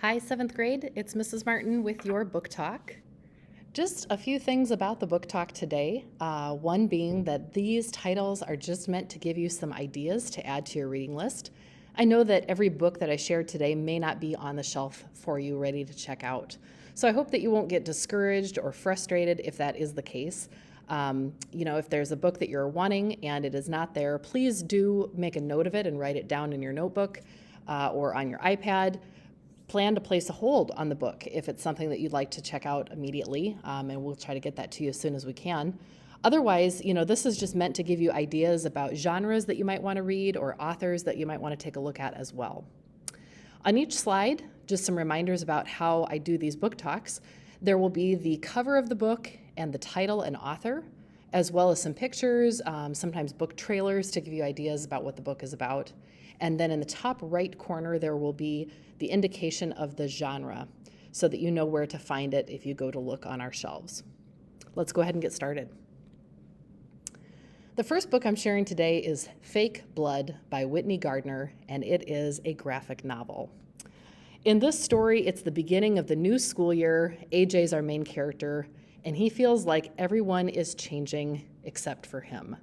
Hi, 7th grade. It's Mrs. Martin with your book talk. Just a few things about the book talk today. One being that these titles are just meant to give you some ideas to add to your reading list. I know that every book that I shared today may not be on the shelf for you ready to check out. So I hope that you won't get discouraged or frustrated if that is the case. If there's a book that you're wanting and it is not there, please do make a note of it and write it down in your notebook or on your iPad. Plan to place a hold on the book if it's something that you'd like to check out immediately, and we'll try to get that to you as soon as we can. Otherwise, this is just meant to give you ideas about genres that you might want to read or authors that you might want to take a look at as well. On each slide, just some reminders about how I do these book talks. There will be the cover of the book and the title and author, as well as some pictures, sometimes book trailers to give you ideas about what the book is about. And then in the top right corner, there will be the indication of the genre so that you know where to find it if you go to look on our shelves. Let's go ahead and get started. The first book I'm sharing today is Fake Blood by Whitney Gardner, and it is a graphic novel. In this story, it's the beginning of the new school year. AJ's our main character, and he feels like everyone is changing except for him.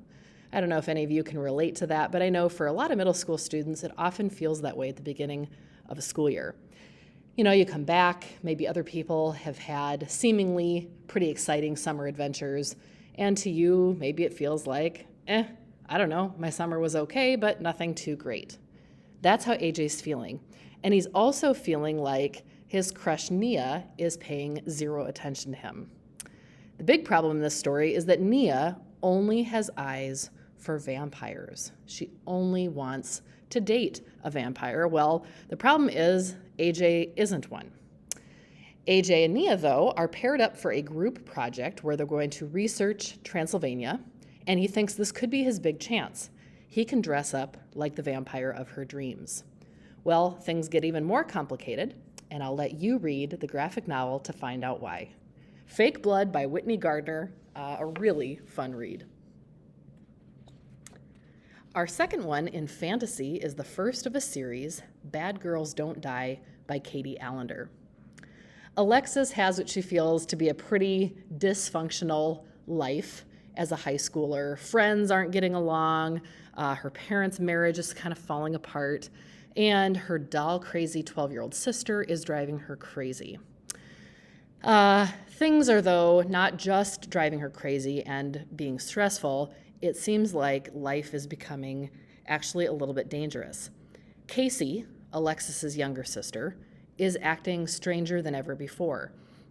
I don't know if any of you can relate to that, but I know for a lot of middle school students, it often feels that way at the beginning of a school year. You come back, maybe other people have had seemingly pretty exciting summer adventures, and to you, maybe it feels like, I don't know, my summer was okay, but nothing too great. That's how AJ's feeling. And he's also feeling like his crush Nia is paying zero attention to him. The big problem in this story is that Nia only has eyes for vampires. She only wants to date a vampire. Well, the problem is AJ isn't one. AJ and Nia, though, are paired up for a group project where they're going to research Transylvania, and he thinks this could be his big chance. He can dress up like the vampire of her dreams. Well, things get even more complicated, and I'll let you read the graphic novel to find out why. Fake Blood by Whitney Gardner, a really fun read. Our second one in fantasy is the first of a series, Bad Girls Don't Die by Katie Allender. Alexis has what she feels to be a pretty dysfunctional life as a high schooler. Friends aren't getting along, her parents' marriage is kind of falling apart, and her doll-crazy 12-year-old sister is driving her crazy. Things are, though, not just driving her crazy and being stressful. It seems like life is becoming actually a little bit dangerous. Casey, Alexis's younger sister, is acting stranger than ever before.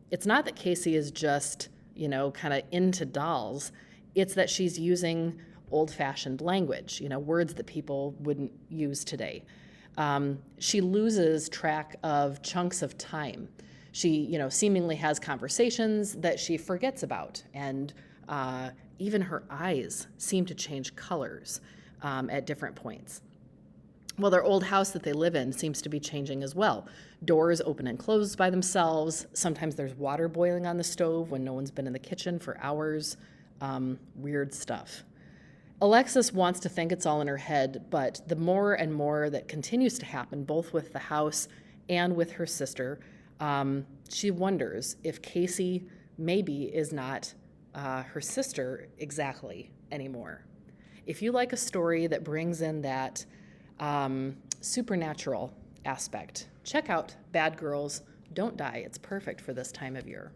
It's not that Casey is just, kind of into dolls. It's that she's using old-fashioned language, words that people wouldn't use today. She loses track of chunks of time. She, seemingly has conversations that she forgets about, and even her eyes seem to change colors at different points. Well, their old house that they live in seems to be changing as well. Doors open and close by themselves. Sometimes there's water boiling on the stove when no one's been in the kitchen for hours. Weird stuff. Alexis wants to think it's all in her head, but the more and more that continues to happen, both with the house and with her sister, she wonders if Casey maybe is not her sister exactly anymore. If you like a story that brings in that supernatural aspect, check out Bad Girls Don't Die. It's perfect for this time of year.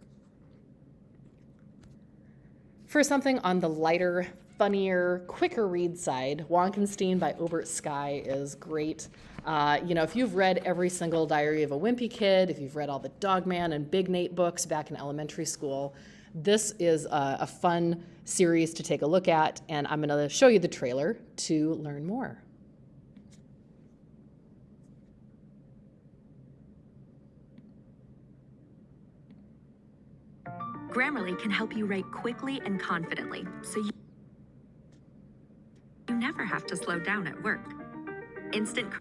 For something on the lighter, funnier, quicker read side, Wonkenstein by Obert Sky is great. If you've read every single Diary of a Wimpy Kid, if you've read all the Dogman and Big Nate books back in elementary school, this is a fun series to take a look at, and I'm going to show you the trailer to learn more. Grammarly can help you write quickly and confidently, so you never have to slow down at work. Instant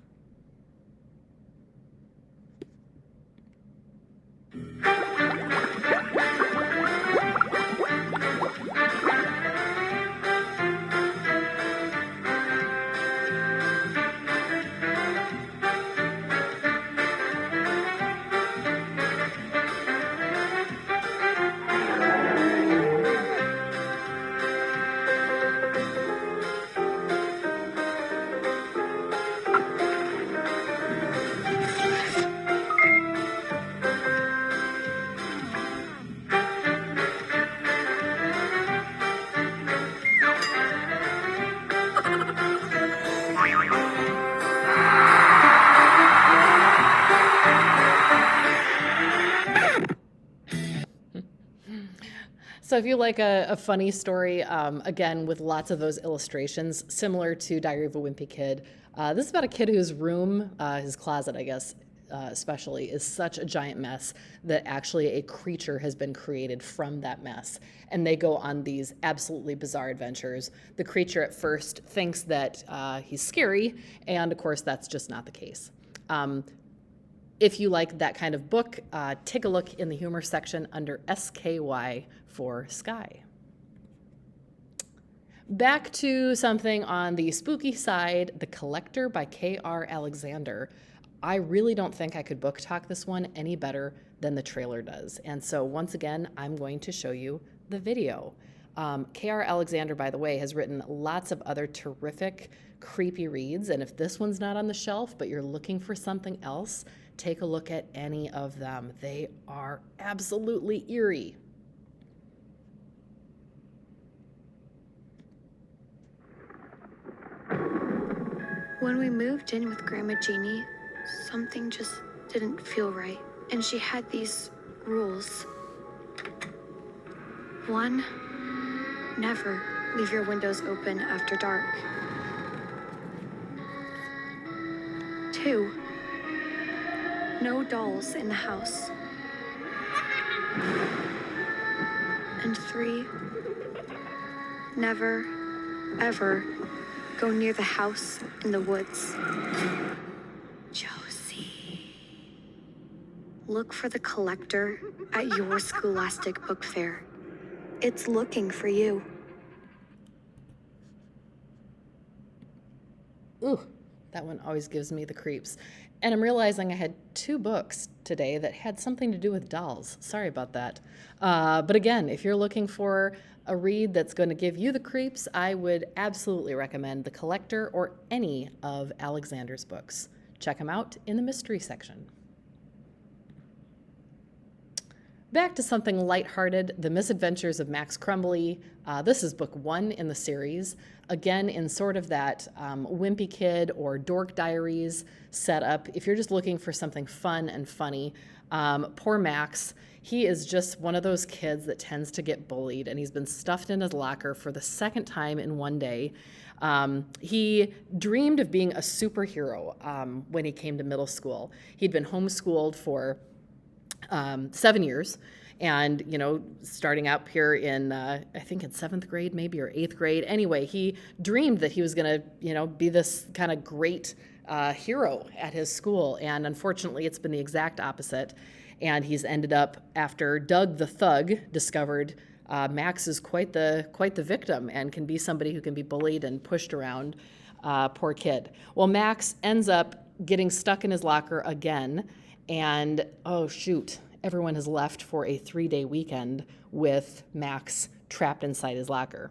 So if you like a funny story, again, with lots of those illustrations, similar to Diary of a Wimpy Kid, this is about a kid whose room, his closet, I guess, especially, is such a giant mess that actually a creature has been created from that mess. And they go on these absolutely bizarre adventures. The creature at first thinks that he's scary, and of course, that's just not the case. If you like that kind of book, take a look in the humor section under SKY for Sky. Back to something on the spooky side, The Collector by K.R. Alexander. I really don't think I could book talk this one any better than the trailer does. And so once again, I'm going to show you the video. K.R. Alexander, by the way, has written lots of other terrific, creepy reads. And if this one's not on the shelf, but you're looking for something else, take a look at any of them. They are absolutely eerie. When we moved in with Grandma Jeannie, something just didn't feel right. And she had these rules. 1, never leave your windows open after dark. 2, no dolls in the house. And 3, never, ever go near the house in the woods. Josie. Look for The Collector at your Scholastic Book Fair. It's looking for you. Ooh, that one always gives me the creeps. And I'm realizing I had 2 books today that had something to do with dolls. Sorry about that. But again, if you're looking for a read that's going to give you the creeps, I would absolutely recommend The Collector or any of Alexander's books. Check them out in the mystery section. Back to something lighthearted, The Misadventures of Max Crumbly. This is book 1 in the series. Again, in sort of that Wimpy Kid or Dork Diaries setup. If you're just looking for something fun and funny, poor Max, he is just one of those kids that tends to get bullied, and he's been stuffed in his locker for the 2nd time in one day. He dreamed of being a superhero when he came to middle school. He'd been homeschooled for 7 years, and starting up here in I think in 7th grade maybe, or 8th grade. Anyway, he dreamed that he was going to be this kind of great hero at his school, and unfortunately it's been the exact opposite. And he's ended up, after Doug the Thug discovered Max is quite the victim and can be somebody who can be bullied and pushed around. Poor kid. Well, Max ends up getting stuck in his locker again. And oh shoot, everyone has left for a 3-day weekend with Max trapped inside his locker.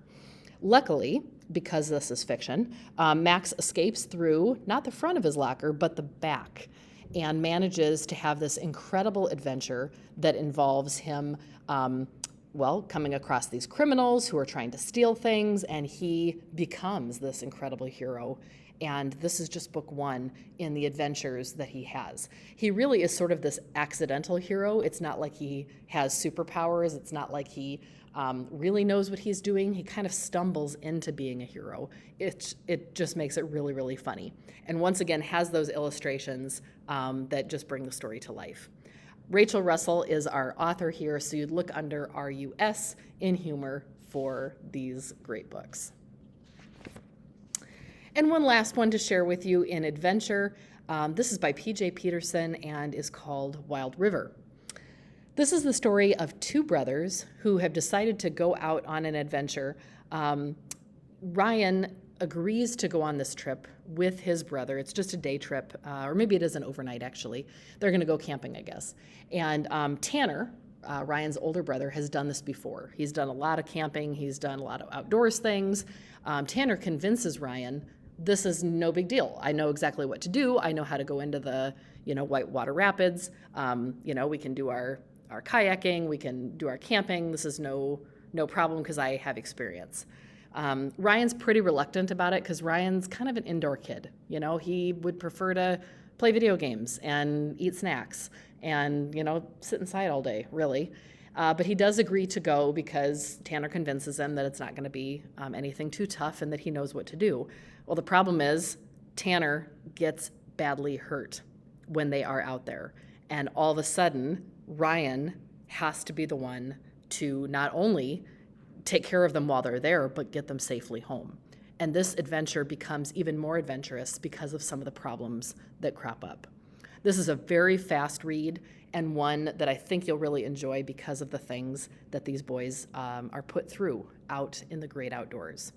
Luckily, because this is fiction, Max escapes through not the front of his locker, but the back, and manages to have this incredible adventure that involves him, coming across these criminals who are trying to steal things, and he becomes this incredible hero. And this is just book 1 in the adventures that he has. He really is sort of this accidental hero. It's not like he has superpowers. It's not like he really knows what he's doing. He kind of stumbles into being a hero. It just makes it really, really funny. And once again, has those illustrations that just bring the story to life. Rachel Russell is our author here, so you'd look under RUS in humor for these great books. And one last one to share with you in adventure. This is by P.J. Peterson and is called Wild River. This is the story of 2 brothers who have decided to go out on an adventure. Ryan agrees to go on this trip with his brother. It's just a day trip, or maybe it is an overnight, actually. They're going to go camping, I guess. And Tanner, Ryan's older brother, has done this before. He's done a lot of camping. He's done a lot of outdoors things. Tanner convinces Ryan, this is no big deal. I know exactly what to do. I know how to go into the, whitewater rapids. We can do our kayaking. We can do our camping. This is no problem because I have experience. Ryan's pretty reluctant about it because Ryan's kind of an indoor kid. He would prefer to play video games and eat snacks and, sit inside all day, really. But he does agree to go because Tanner convinces him that it's not going to be anything too tough and that he knows what to do. Well, the problem is Tanner gets badly hurt when they are out there. And all of a sudden, Ryan has to be the one to not only take care of them while they're there, but get them safely home. And this adventure becomes even more adventurous because of some of the problems that crop up. This is a very fast read and one that I think you'll really enjoy because of the things that these boys are put through out in the great outdoors.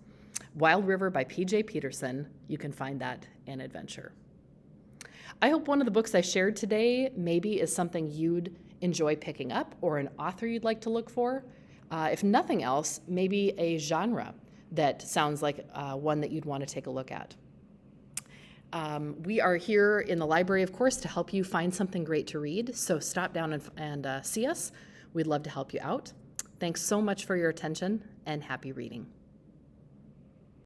Wild River by P.J. Peterson. You can find that in Adventure. I hope one of the books I shared today maybe is something you'd enjoy picking up or an author you'd like to look for. If nothing else, maybe a genre that sounds like one that you'd want to take a look at. We are here in the library, of course, to help you find something great to read, so stop down and see us. We'd love to help you out. Thanks so much for your attention, and happy reading.